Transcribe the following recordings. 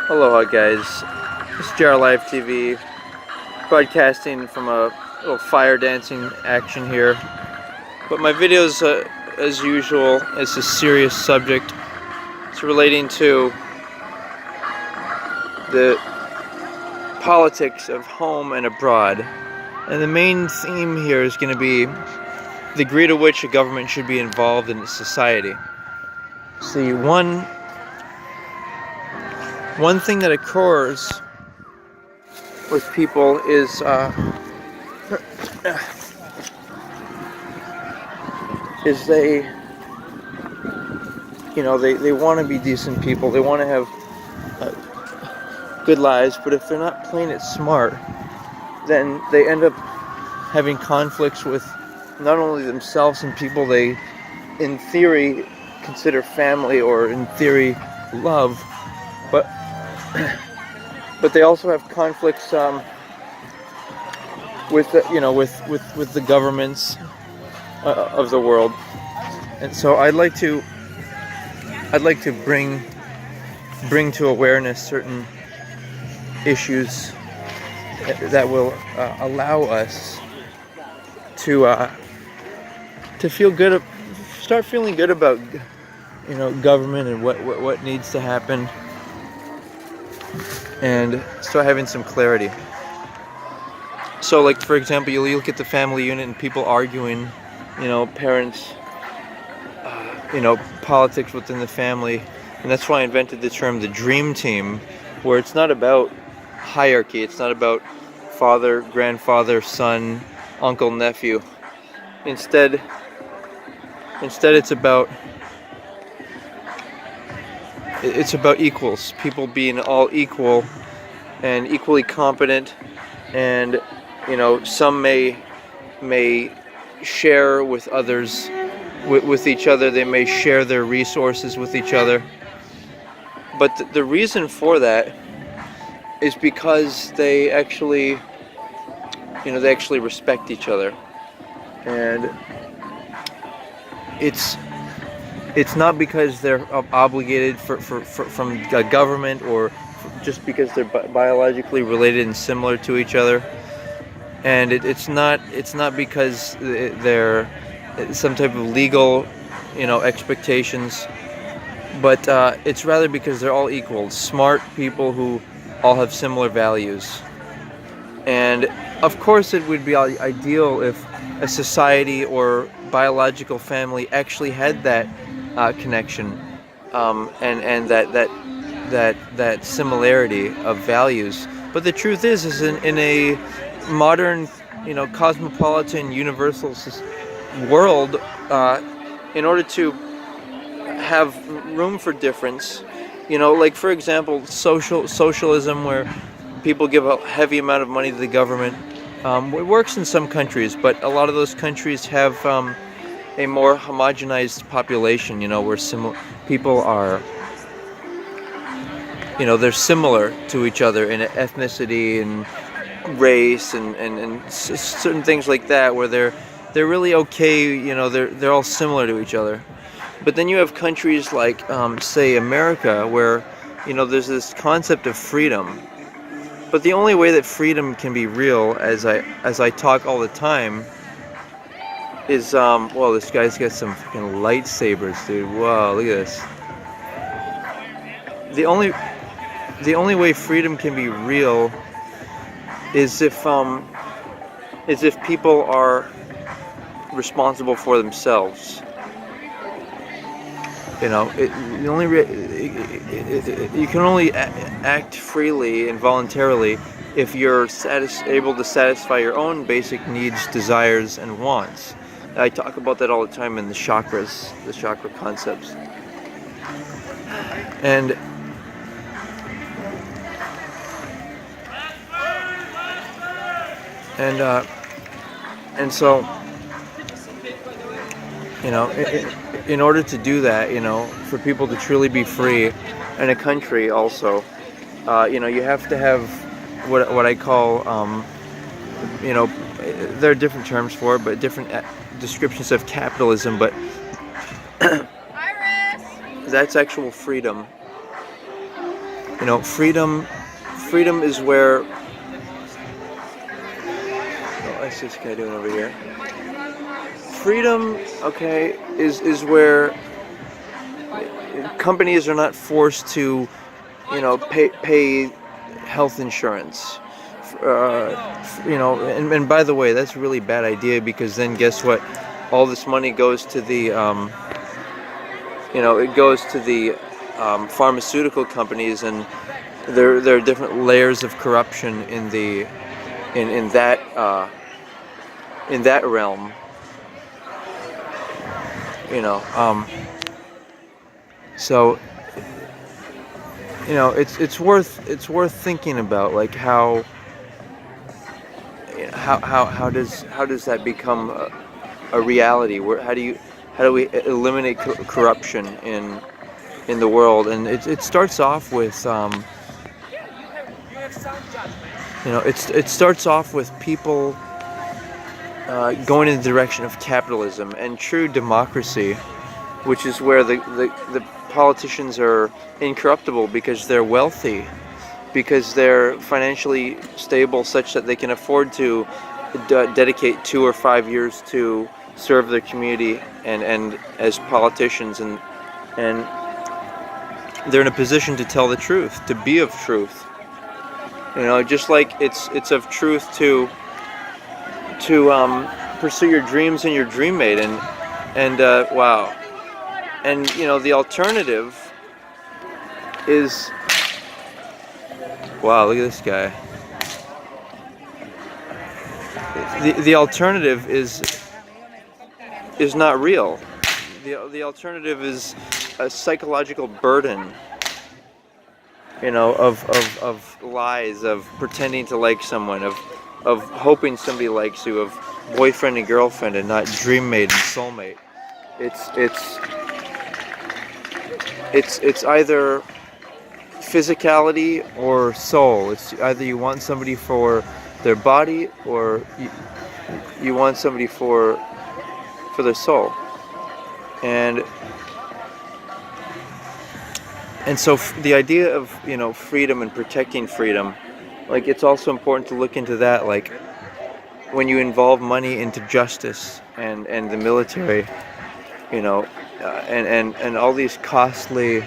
Aloha guys, this is JR Live TV, broadcasting from a little fire dancing action here. But my videos, as usual, is a serious subject. It's relating to the politics of home and abroad. And the main theme here is going to be the degree to which a government should be involved in society. See, one thing that occurs with people is they want to be decent people, they want to have good lives, but if they're not playing it smart, then they end up having conflicts with not only themselves and people they in theory consider family or in theory love, but they also have conflicts with the governments of the world. And so I'd like to bring to awareness certain issues that will allow us to feel good, start feeling good about government and what needs to happen, and start having some clarity. So, like, for example, you look at the family unit and people arguing, parents, politics within the family. And that's why I invented the term the dream team, where it's not about hierarchy, it's not about father, grandfather, son, uncle, nephew. Instead it's about equals, people being all equal and equally competent, and some may share with others, with each other, they may share their resources with each other, but the reason for that is because they actually respect each other. And it's not because they're obligated from a government, or just because they're biologically related and similar to each other. And it's not because they're some type of legal expectations, but it's rather because they're all equal, smart people who all have similar values. And of course it would be ideal if a society or biological family actually had that connection, and that similarity of values. But the truth is in a modern, cosmopolitan, universal world, in order to have room for difference, like, for example, socialism, where people give a heavy amount of money to the government. It works in some countries, but a lot of those countries have a more homogenized population, where people are, they're similar to each other in ethnicity and race and certain things like that, where they're really okay, they're all similar to each other. But then you have countries like, say, America, where there's this concept of freedom. But the only way that freedom can be real, as I talk all the time, is well, this guy's got some freaking lightsabers, dude. Wow, look at this. The only way freedom can be real is if people are responsible for themselves. You can only act freely and voluntarily if you're able to satisfy your own basic needs, desires, and wants. I talk about that all the time in the chakras, the chakra concepts. And so, in order to do that, for people to truly be free in a country also, you have to have what I call, there are different terms for it, but different descriptions of capitalism, but that's actual freedom. Freedom is where. Oh, what's this guy doing over here? Freedom, okay, is where companies are not forced to, pay health insurance. And by the way, that's a really bad idea, because then guess what? All this money goes to the, it goes to the pharmaceutical companies, and there are different layers of corruption in that realm. You know, so it's worth thinking about, like how does that become a reality? How do we eliminate corruption in the world? And it starts off with it starts off with people going in the direction of capitalism and true democracy, which is where the politicians are incorruptible because they're wealthy, because they're financially stable such that they can afford to dedicate 2 or 5 years to serve their community and as politicians, and they're in a position to tell the truth, to be of truth. Just like it's of truth to pursue your dreams and your dream mate, and wow, and the alternative is, wow, look at this guy. The alternative is not real. The alternative is a psychological burden, of lies, of pretending to like someone, of hoping somebody likes you, of boyfriend and girlfriend and not dream mate and soulmate. It's either physicality or soul. It's either you want somebody for their body, or you want somebody for their soul. And so the idea of freedom and protecting freedom, like, it's also important to look into that, like when you involve money into justice and the military, and all these costly,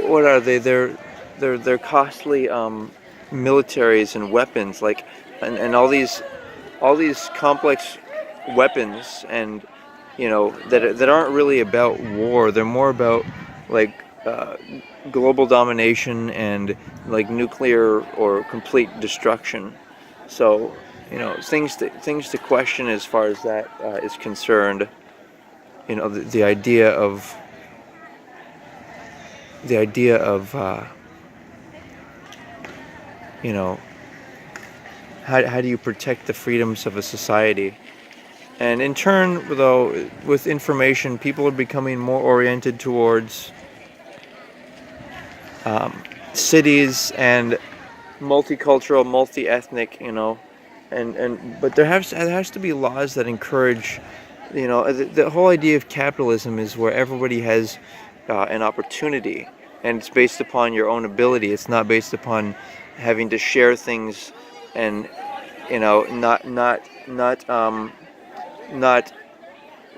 what are they? They're costly militaries and weapons, like, and all these complex weapons, and that aren't really about war. They're more about, like, global domination and, like, nuclear or complete destruction. So things to question as far as that is concerned. The idea of how do you protect the freedoms of a society? And in turn, though, with information, people are becoming more oriented towards cities and multicultural, multi-ethnic, but there has to be laws that encourage, the whole idea of capitalism is where everybody has an opportunity, and it's based upon your own ability. It's not based upon having to share things, and not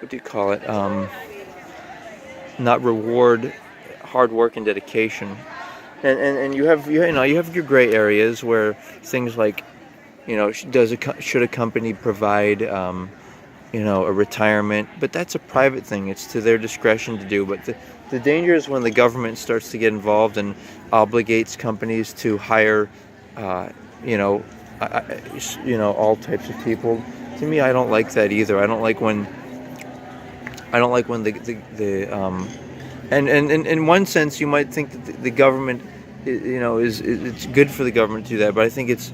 what do you call it? Not reward hard work and dedication. And you have your gray areas where things like, should a company provide a retirement? But that's a private thing. It's to their discretion to do. But the danger is when the government starts to get involved and obligates companies to hire all types of people. To me, I don't like that either. I don't like when the and in one sense you might think that the government, is it's good for the government to do that, but I think it's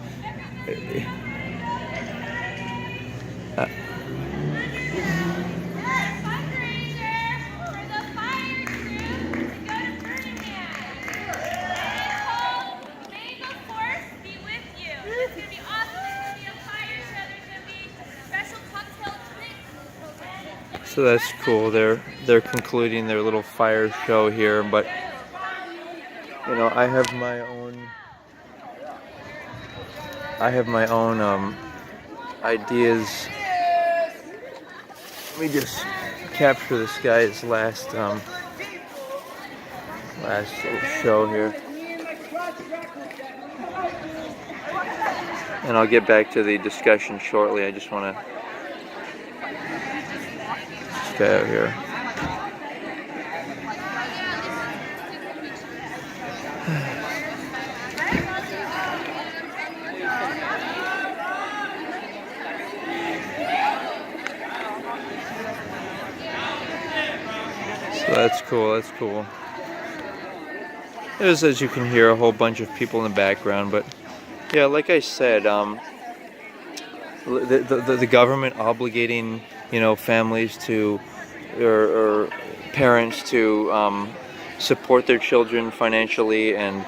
So that's cool. They're concluding their little fire show here, but I have my own ideas. Let me just capture this guy's last little show here, and I'll get back to the discussion shortly. I just want to this guy out here. So that's cool. That's cool. There's, as you can hear, a whole bunch of people in the background, but yeah, like I said, the government obligating families to or parents to support their children financially and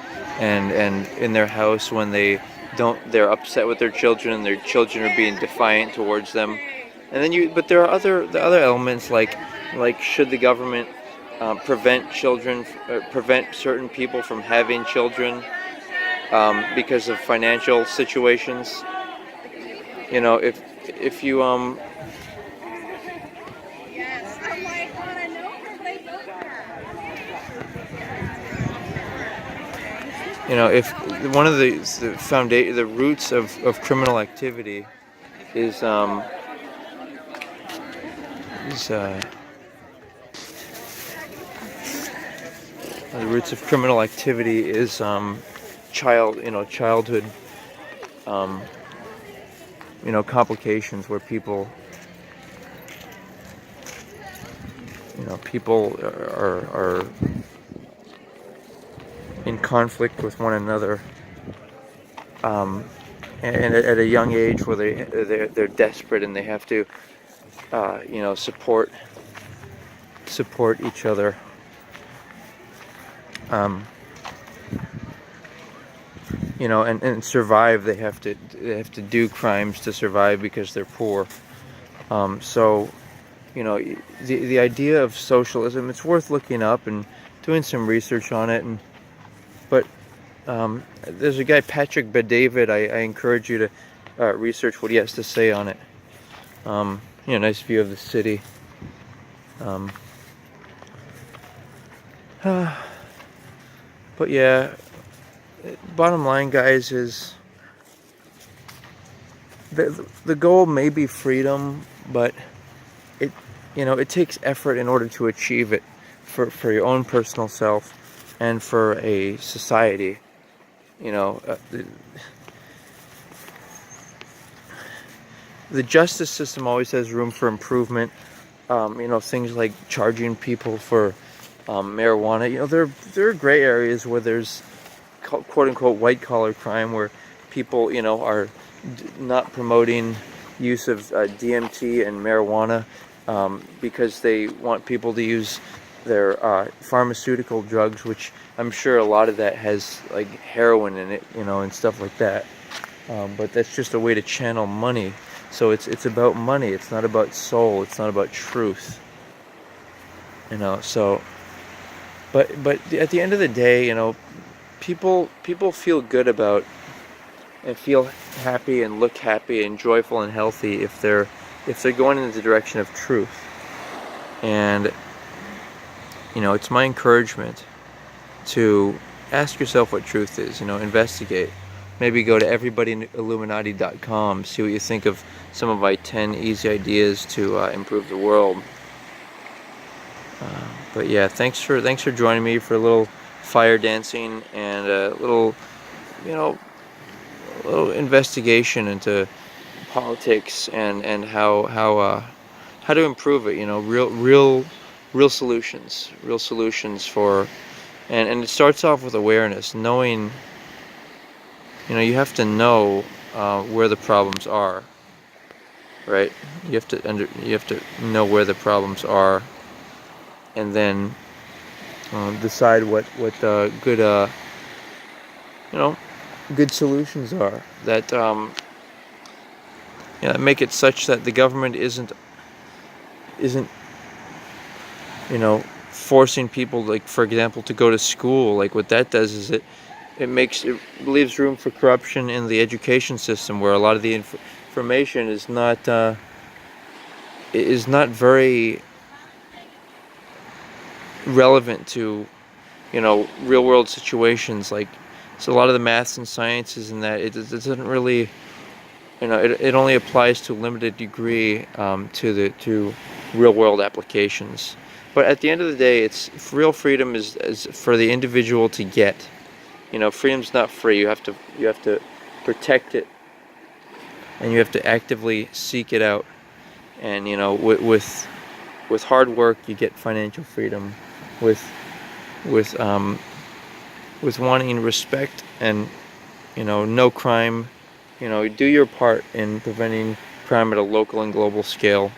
in their house when they're upset with their children and their children are being defiant towards them. And then but there are the other elements like should the government prevent certain people from having children because of financial situations. If you if one of the roots of criminal activity is the roots of criminal activity is childhood complications where people are in conflict with one another, and at a young age where they're desperate and they have to support each other. And survive. They have to do crimes to survive because they're poor. So the idea of socialism, it's worth looking up and doing some research on it. But there's a guy, Patrick Bet-David. I encourage you to research what he has to say on it. Nice view of the city. But yeah, bottom line, guys, is the goal may be freedom, but it takes effort in order to achieve it for your own personal self and for a society. The justice system always has room for improvement. Things like charging people for marijuana. There are gray areas where there's quote unquote white collar crime where people are not promoting use of DMT and marijuana because they want people to use their pharmaceutical drugs, which I'm sure a lot of that has like heroin in it, and stuff like that. But that's just a way to channel money. So it's about money. It's not about soul. It's not about truth. So. But at the end of the day, people feel good about and feel happy and look happy and joyful and healthy if they're going in the direction of truth. And it's my encouragement to ask yourself what truth is. Investigate. Maybe go to everybodyilluminati.com, see what you think of some of my 10 easy ideas to improve the world. But yeah, thanks for joining me for a little fire dancing and a little investigation into politics and how to improve it. Real solutions for, and it starts off with awareness, knowing. You have to know where the problems are, right? You have to know where the problems are. And then decide what good good solutions are that make it such that the government isn't you know, forcing people, like for example, to go to school. Like what that does is it leaves room for corruption in the education system, where a lot of the information is not very relevant to, you know, real world situations. Like, so a lot of the maths and sciences and that, it doesn't really, you know, it only applies to a limited degree, to real world applications. But at the end of the day, it's real freedom is for the individual to get. You know, freedom's not free. You have to protect it, and you have to actively seek it out. And you know, with hard work, you get financial freedom. With with um, with wanting respect and, you know, no crime, you know, do your part in preventing crime at a local and global scale.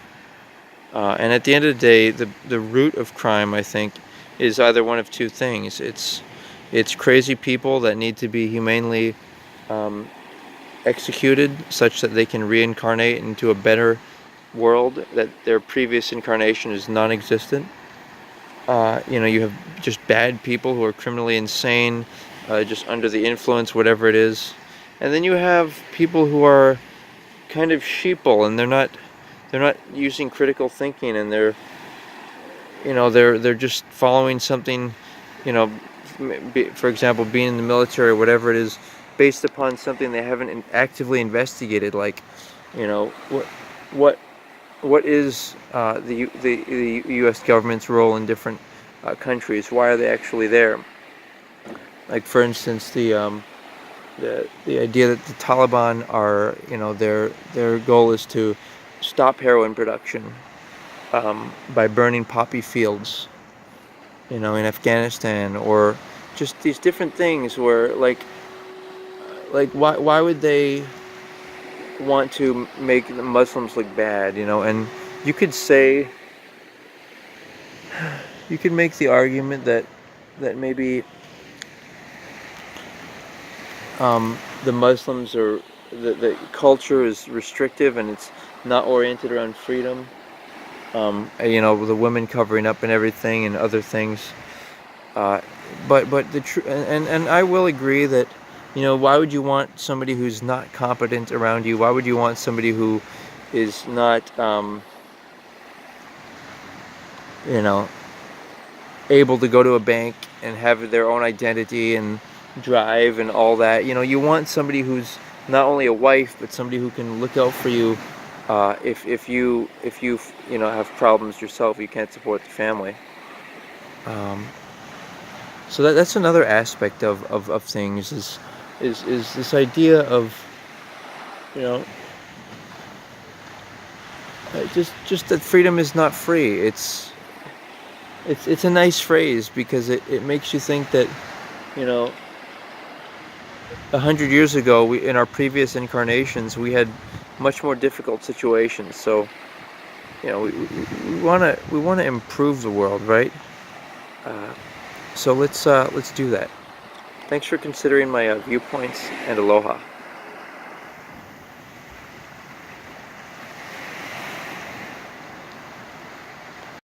And at the end of the day, the root of crime, I think, is either one of two things. It's crazy people that need to be humanely um, executed, such that they can reincarnate into a better world, that their previous incarnation is non-existent. You know, you have just bad people who are criminally insane, just under the influence, whatever it is. And then you have people who are kind of sheeple, and they're not using critical thinking, and they're just following something, you know, for example, being in the military or whatever it is, based upon something they haven't actively investigated. Like, you know, what what is the U.S. government's role in different countries? Why are they actually there? Like, for instance, the idea that the Taliban are, you know, their goal is to stop heroin production, by burning poppy fields, you know, in Afghanistan, or just these different things where, like why would they want to make the Muslims look bad, you know? And you could say, you could make the argument that maybe the Muslims, or the culture is restrictive, and it's not oriented around freedom. You know, the women covering up and everything and other things. Uh, but the true, and I will agree that, you know, why would you want somebody who's not competent around you? Why would you want somebody who is not, you know, able to go to a bank and have their own identity and drive and all that? You know, you want somebody who's not only a wife, but somebody who can look out for you, if you you know, have problems yourself, you can't support the family. Um, so that's another aspect of things, is this idea of, you know, just that freedom is not free. It's a nice phrase, because it makes you think that, you know, 100 years ago, in our previous incarnations, we had much more difficult situations. So, you know, we wanna improve the world, right? Uh, so let's do that. Thanks for considering my viewpoints, and aloha.